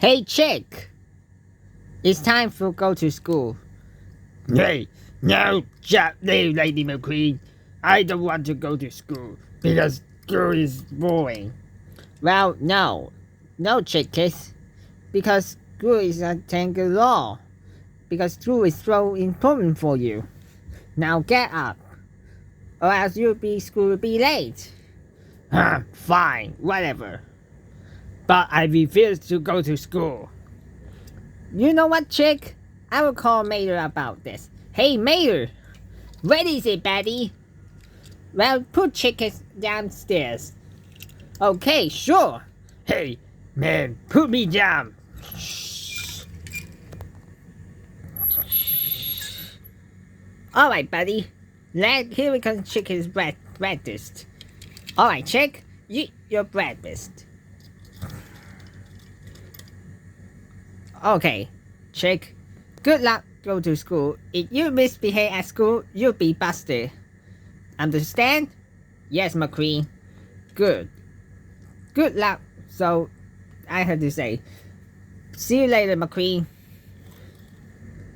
Hey, chick! It's time to go to school. Hey, no, shut leave, Lady McQueen. I don't want to go to school because school is boring. Well, no. No, chickies. Because school is a tangle law. Because school is so important for you. Now get up. Or else school will be late. Fine, whatever. But I refuse to go to school. You know what, chick? I will call Mayor about this. Hey, Mayor! What is it, Betty? Well, put chickens downstairs. Okay, sure. Hey, man, put me down. Alright, buddy. Here we come chicken's breakfast. Alright, chick. Eat your breakfast. Okay, chick. Good luck go to school. If you misbehave at school, you'll be busted. Understand? Yes, McQueen. Good. Good luck. So, I had to say, see you later, McQueen.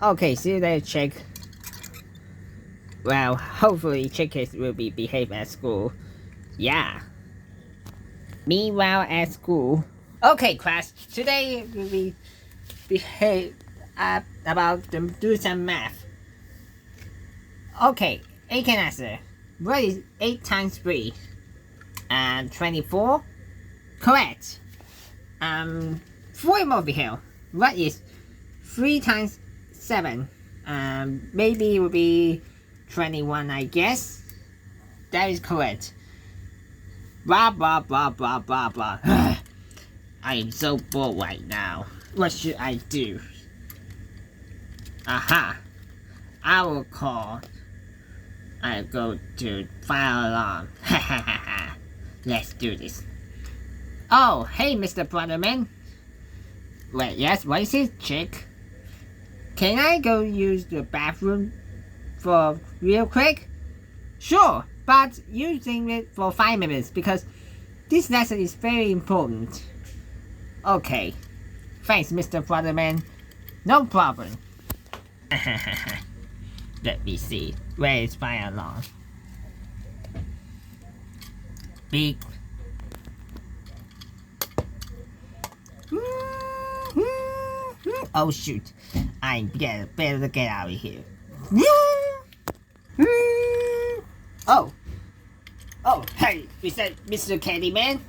Okay, see you later, chick. Well, hopefully chickens will be behave at school. Yeah. Meanwhile at school. Okay, class. Today we will behave about do some math. Okay, 8 can answer. What is 8 times 3? 24? Correct. 4 more here. What is 3 times 7? Maybe it will be 21, I guess. That is correct. Blah blah blah blah blah blah. I am so bored right now. What should I do? Aha! I will call. I go to fire alarm. Let's do this. Oh, hey, Mr. Brotherman. Wait, yes, what is it, chick? Can I go use the bathroom for real quick? Sure, but using it for 5 minutes because this lesson is very important. Okay. Thanks, Mr. Brotherman. No problem. Let me see. Where is fire alarm? Beep. Oh shoot. I better get out of here. Oh. Oh, hey, is that Mr. Candyman?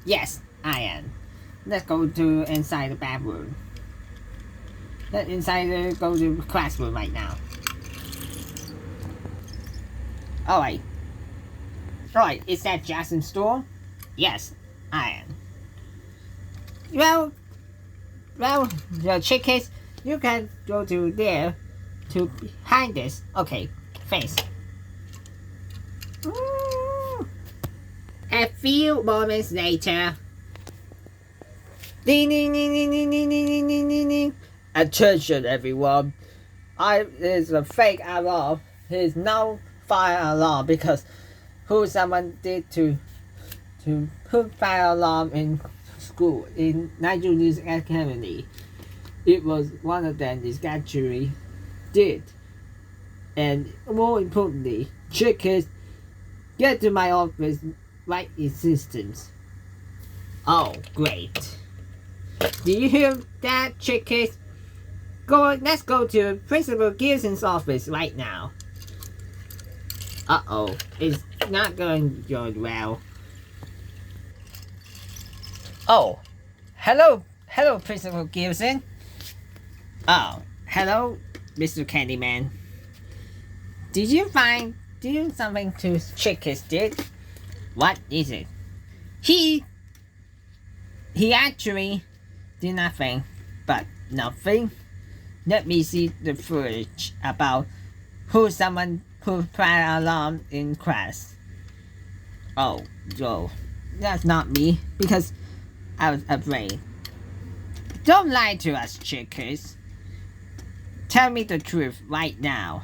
Yes, I am. Let's go to inside the bathroom. Let's go to classroom right now. Alright. Alright, is that Jason's store? Yes, I am. Well, the chickens, you can go to there to behind this. Okay, thanks. A few moments later. Ding ding ding ding ding ding ding ding ding ding. Attention, everyone! It's a fake alarm. There's no fire alarm because someone did to put fire alarm in school in Nigel News Academy. It was one of them this actually did. And more importantly, chickens, get to my office right insistence. Oh, great. Do you hear that, chickens? Let's go to Principal Gibson's office right now. Uh-oh, it's not going well. Oh, hello, Principal Gibson. Oh, hello, Mr. Candyman. Did you do something to chickens did? What is it? He actually did nothing, but nothing. Let me see the footage about someone put fire alarm in class. Oh, that's not me because I was afraid. Don't lie to us, chickens. Tell me the truth right now.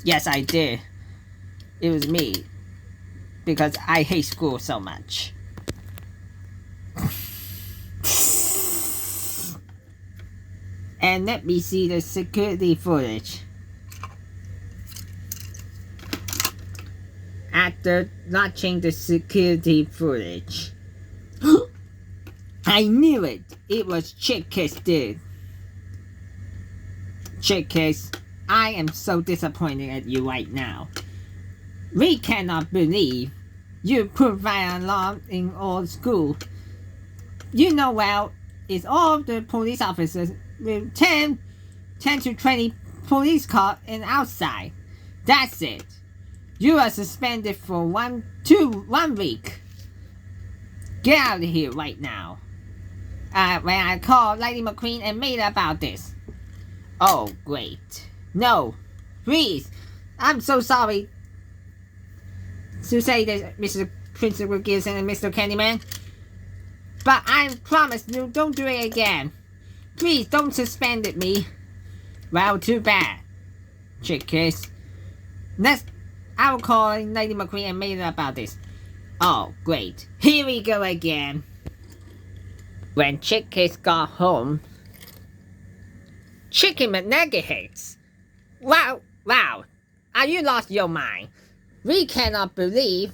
Yes, I did. It was me. Because I hate school so much. And let me see the security footage. After watching the security footage. I knew it! It was Hicks, dude. Hicks, I am so disappointed at you right now. We cannot believe you put fire alarm in our school. You know well, it's all the police officers with 10 to 20 police cars and outside. That's it. You are suspended for 1 week. Get out of here right now. When I call Lady McQueen and Maida about this. Oh, great. No, please. I'm so sorry to say this, Mr. Principal Gibson and Mr. Candyman. But I promise you, don't do it again. Please, don't suspend me. Well, too bad. Hicks. Next, I will call Lady McQueen and Maida about this. Oh, great. Here we go again. When Hicks got home, Chicken McNuggets. Wow, are you lost your mind? We cannot believe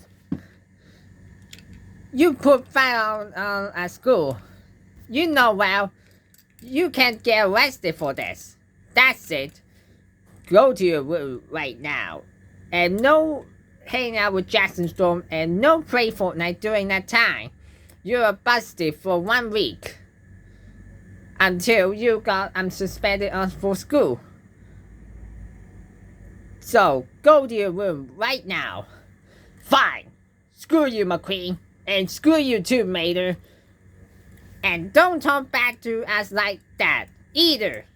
you put fire on at school. You know well, you can't get arrested for this. That's it. Go to your room right now. And no hang out with Jackson Storm and no play Fortnite during that time. You're busted for 1 week. Until you got suspended for school. So, go to your room right now. Fine. Screw you, McQueen. And screw you too, Mater. And don't talk back to us like that, either.